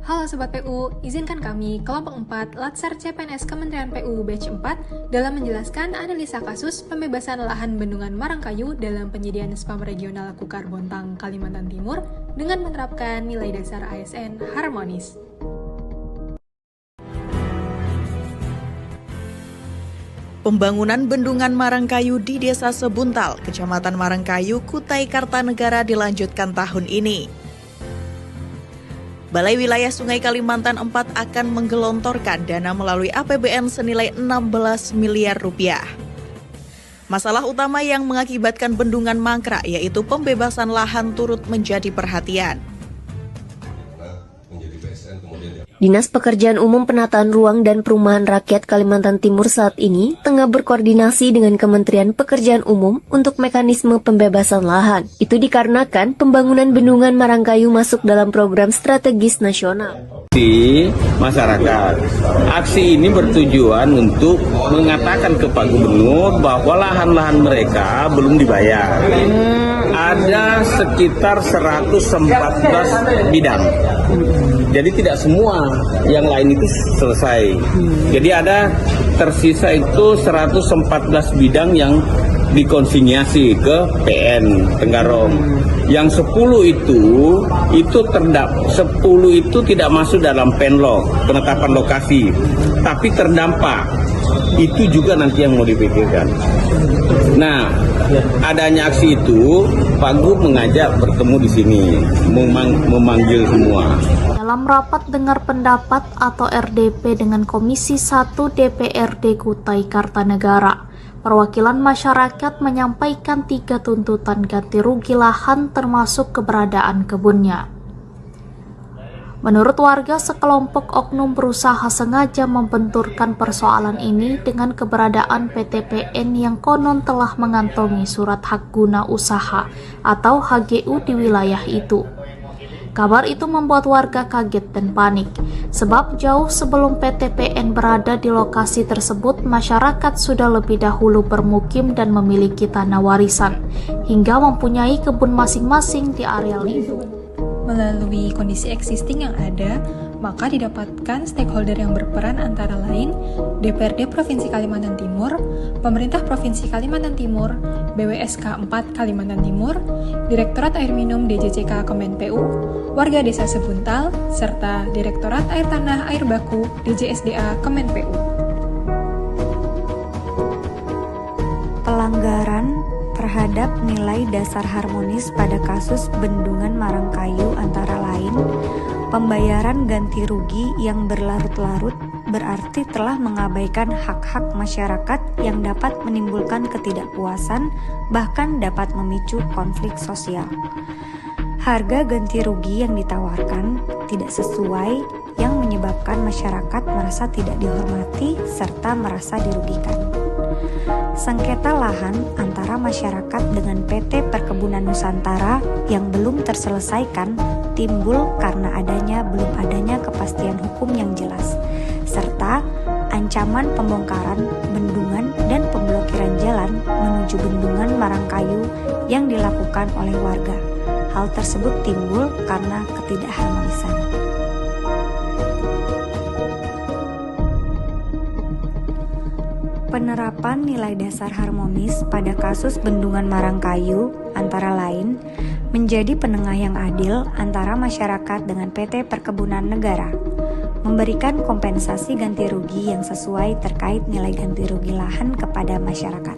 Halo Sobat PU, izinkan kami, kelompok 4, Latsar CPNS Kementerian PU Batch 4, dalam menjelaskan analisa kasus pembebasan lahan bendungan Marangkayu dalam penyediaan spam regional Kukar Bontang, Kalimantan Timur dengan menerapkan nilai dasar ASN harmonis. Pembangunan bendungan Marangkayu di Desa Sebuntal, Kecamatan Marangkayu, Kutai Kartanegara dilanjutkan tahun ini. Balai Wilayah Sungai Kalimantan 4 akan menggelontorkan dana melalui APBN senilai 16 miliar rupiah. Masalah utama yang mengakibatkan bendungan mangkrak yaitu pembebasan lahan turut menjadi perhatian. Dinas Pekerjaan Umum Penataan Ruang dan Perumahan Rakyat Kalimantan Timur saat ini tengah berkoordinasi dengan Kementerian Pekerjaan Umum untuk mekanisme pembebasan lahan. Itu dikarenakan pembangunan bendungan Marangkayu masuk dalam program strategis nasional. Masyarakat. Aksi ini bertujuan untuk mengatakan ke Pak Gubernur bahwa lahan-lahan mereka belum dibayar. Ada sekitar 114 bidang. Jadi tidak semua yang lain itu selesai. Jadi ada tersisa itu 114 bidang yang dikonsinyasi ke PN Tenggarong. Yang 10 itu tidak masuk dalam penlok, penetapan lokasi, tapi terdampak. Itu juga nanti yang mau dipikirkan. Nah, adanya aksi itu, Pak Gub mengajak bertemu di sini, memanggil semua. Dalam rapat dengar pendapat atau RDP dengan Komisi 1 DPRD Kutai Kartanegara, perwakilan masyarakat menyampaikan 3 tuntutan ganti rugi lahan termasuk keberadaan kebunnya. Menurut warga, sekelompok oknum berusaha sengaja membenturkan persoalan ini dengan keberadaan PTPN yang konon telah mengantongi surat hak guna usaha atau HGU di wilayah itu. Kabar itu membuat warga kaget dan panik, sebab jauh sebelum PTPN berada di lokasi tersebut, masyarakat sudah lebih dahulu bermukim dan memiliki tanah warisan, hingga mempunyai kebun masing-masing di areal itu. Melalui kondisi existing yang ada, maka didapatkan stakeholder yang berperan antara lain DPRD Provinsi Kalimantan Timur, Pemerintah Provinsi Kalimantan Timur, BWSK 4 Kalimantan Timur, Direktorat Air Minum DJCK Kemenpu, warga Desa Sebuntal, serta Direktorat Air Tanah Air Baku DJSDA Kemenpu. Pelanggaran terhadap nilai dasar harmonis pada kasus bendungan Marangkayu antara lain pembayaran ganti rugi yang berlarut-larut berarti telah mengabaikan hak-hak masyarakat yang dapat menimbulkan ketidakpuasan bahkan dapat memicu konflik sosial. Harga ganti rugi yang ditawarkan tidak sesuai yang menyebabkan masyarakat merasa tidak dihormati serta merasa dirugikan. Sengketa lahan antara masyarakat dengan PT Perkebunan Nusantara yang belum terselesaikan timbul karena belum adanya kepastian hukum yang jelas, serta ancaman pembongkaran bendungan dan pemblokiran jalan menuju bendungan Marangkayu yang dilakukan oleh warga. Hal tersebut timbul karena ketidakharmonisan. Penerapan nilai dasar harmonis pada kasus bendungan Marangkayu antara lain menjadi penengah yang adil antara masyarakat dengan PT Perkebunan Negara, memberikan kompensasi ganti rugi yang sesuai terkait nilai ganti rugi lahan kepada masyarakat.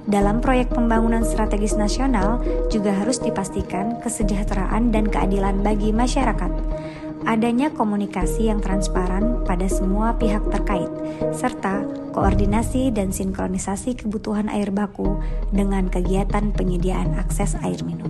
Dalam proyek pembangunan strategis nasional juga harus dipastikan kesejahteraan dan keadilan bagi masyarakat. Adanya komunikasi yang transparan pada semua pihak terkait, serta koordinasi dan sinkronisasi kebutuhan air baku dengan kegiatan penyediaan akses air minum.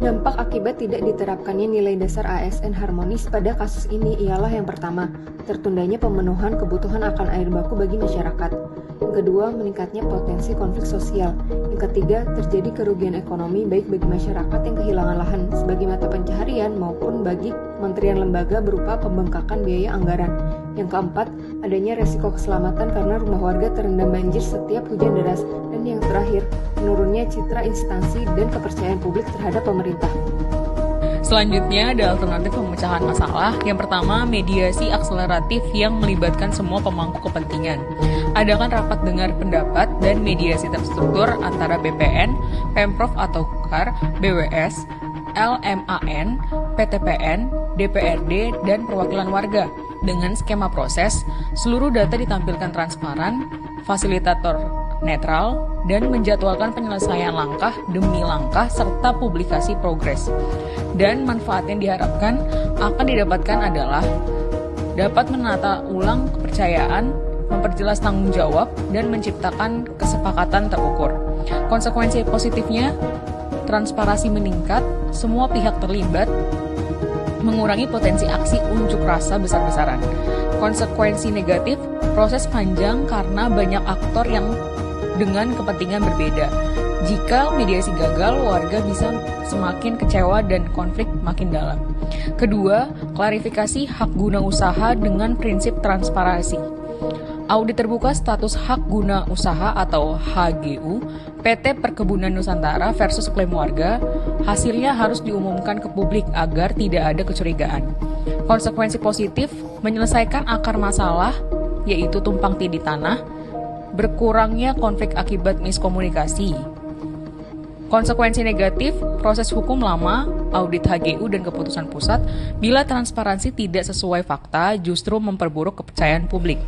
Dampak akibat tidak diterapkannya nilai dasar ASN harmonis pada kasus ini ialah yang pertama, tertundanya pemenuhan kebutuhan akan air baku bagi masyarakat. Yang kedua, meningkatnya potensi konflik sosial. Yang ketiga, terjadi kerugian ekonomi baik bagi masyarakat yang kehilangan lahan sebagai mata pencaharian maupun bagi kementerian lembaga berupa pembengkakan biaya anggaran. Yang keempat, adanya resiko keselamatan karena rumah warga terendam banjir setiap hujan deras. Dan yang terakhir, menurunnya citra instansi dan kepercayaan publik terhadap pemerintah. Selanjutnya ada alternatif pemecahan masalah. Yang pertama, mediasi akseleratif yang melibatkan semua pemangku kepentingan. Adakan rapat dengar pendapat dan mediasi terstruktur antara BPN, Pemprov atau KUKAR, BWS, LMAN, PTPN, DPRD, dan perwakilan warga. Dengan skema proses, seluruh data ditampilkan transparan, fasilitator netral, dan menjadwalkan penyelesaian langkah demi langkah serta publikasi progres. Dan manfaat yang diharapkan akan didapatkan adalah dapat menata ulang kepercayaan, memperjelas tanggung jawab, dan menciptakan kesepakatan terukur. Konsekuensi positifnya, transparansi meningkat, semua pihak terlibat, mengurangi potensi aksi unjuk rasa besar-besaran. Konsekuensi negatif, proses panjang karena banyak aktor yang dengan kepentingan berbeda. Jika mediasi gagal, warga bisa semakin kecewa dan konflik makin dalam. Kedua, klarifikasi hak guna usaha dengan prinsip transparansi. Audit terbuka status hak guna usaha atau HGU PT Perkebunan Nusantara versus klaim warga, hasilnya harus diumumkan ke publik agar tidak ada kecurigaan. Konsekuensi positif, menyelesaikan akar masalah, yaitu tumpang tindih tanah, berkurangnya konflik akibat miskomunikasi. Konsekuensi negatif, proses hukum lama, audit HGU dan keputusan pusat, bila transparansi tidak sesuai fakta justru memperburuk kepercayaan publik.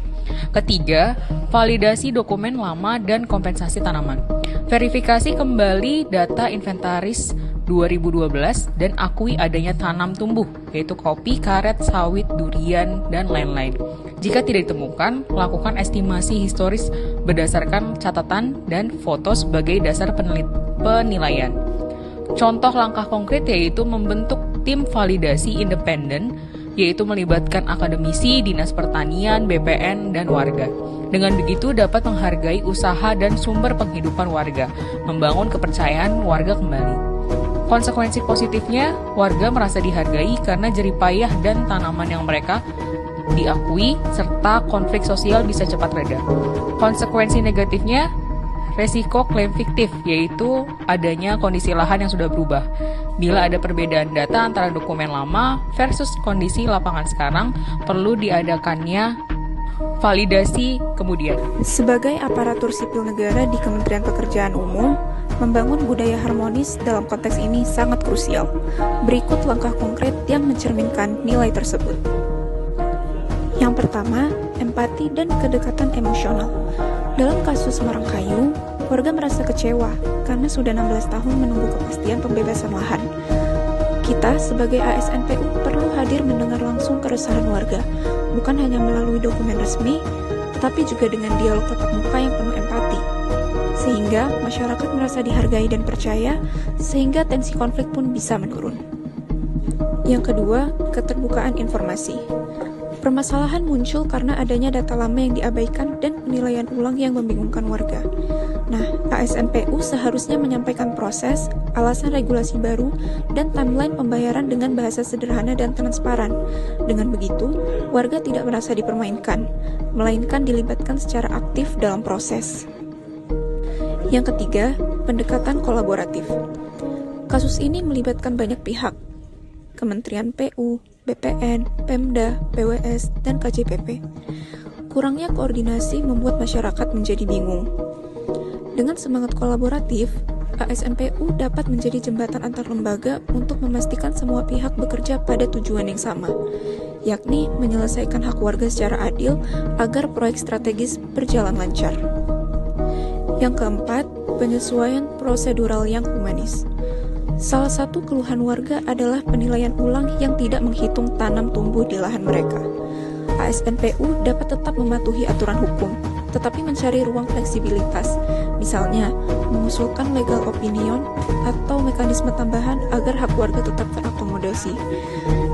Ketiga, validasi dokumen lama dan kompensasi tanaman. Verifikasi kembali data inventaris 2012 dan akui adanya tanam tumbuh, yaitu kopi, karet, sawit, durian, dan lain-lain. Jika tidak ditemukan, lakukan estimasi historis berdasarkan catatan dan foto sebagai dasar penilaian. Contoh langkah konkret yaitu membentuk tim validasi independen, yaitu melibatkan akademisi, dinas pertanian, BPN, dan warga. Dengan begitu dapat menghargai usaha dan sumber penghidupan warga, membangun kepercayaan warga kembali. Konsekuensi positifnya, warga merasa dihargai karena jeripayah dan tanaman yang mereka diakui, serta konflik sosial bisa cepat reda. Konsekuensi negatifnya, resiko klaim fiktif, yaitu adanya kondisi lahan yang sudah berubah. Bila ada perbedaan data antara dokumen lama versus kondisi lapangan sekarang, perlu diadakannya validasi kemudian. Sebagai aparatur sipil negara di Kementerian Pekerjaan Umum, membangun budaya harmonis dalam konteks ini sangat krusial. Berikut langkah konkret yang mencerminkan nilai tersebut. Yang pertama, empati dan kedekatan emosional. Dalam kasus Marangkayu, warga merasa kecewa karena sudah 16 tahun menunggu kepastian pembebasan lahan. Kita sebagai ASN-PU perlu hadir mendengar langsung keresahan warga, bukan hanya melalui dokumen resmi, tetapi juga dengan dialog tatap muka yang penuh empati. Sehingga masyarakat merasa dihargai dan percaya, sehingga tensi konflik pun bisa menurun. Yang kedua, keterbukaan informasi. Permasalahan muncul karena adanya data lama yang diabaikan dan penilaian ulang yang membingungkan warga. Nah, ASN-PU seharusnya menyampaikan proses, alasan regulasi baru, dan timeline pembayaran dengan bahasa sederhana dan transparan. Dengan begitu, warga tidak merasa dipermainkan, melainkan dilibatkan secara aktif dalam proses. Yang ketiga, pendekatan kolaboratif. Kasus ini melibatkan banyak pihak, Kementerian PU, BPN, Pemda, BWS, dan KJPP. Kurangnya koordinasi membuat masyarakat menjadi bingung. Dengan semangat kolaboratif, ASN-PU dapat menjadi jembatan antar lembaga untuk memastikan semua pihak bekerja pada tujuan yang sama, yakni menyelesaikan hak warga secara adil agar proyek strategis berjalan lancar. Yang keempat, penyesuaian prosedural yang humanis. Salah satu keluhan warga adalah penilaian ulang yang tidak menghitung tanam tumbuh di lahan mereka. ASN-PU dapat tetap mematuhi aturan hukum, tetapi mencari ruang fleksibilitas, misalnya mengusulkan legal opinion atau mekanisme tambahan agar hak warga tetap terakomodasi.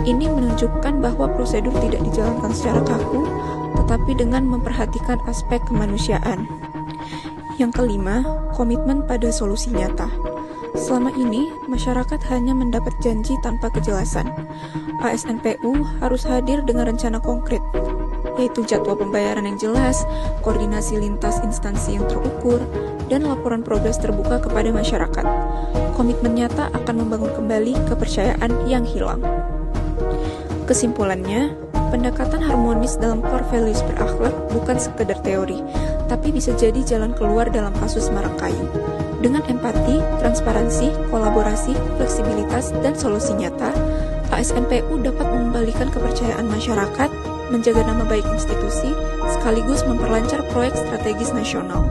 Ini menunjukkan bahwa prosedur tidak dijalankan secara kaku, tetapi dengan memperhatikan aspek kemanusiaan. Yang kelima, komitmen pada solusi nyata. Selama ini, masyarakat hanya mendapat janji tanpa kejelasan. ASN-PU harus hadir dengan rencana konkret, yaitu jadwal pembayaran yang jelas, koordinasi lintas instansi yang terukur, dan laporan progres terbuka kepada masyarakat. komitmen nyata akan membangun kembali kepercayaan yang hilang. Kesimpulannya, pendekatan harmonis dalam core values berakhlak bukan sekedar teori, tapi bisa jadi jalan keluar dalam kasus Marangkayu. Dengan empati, transparansi, kolaborasi, fleksibilitas, dan solusi nyata, ASN-PU dapat mengembalikan kepercayaan masyarakat, menjaga nama baik institusi, sekaligus memperlancar proyek strategis nasional.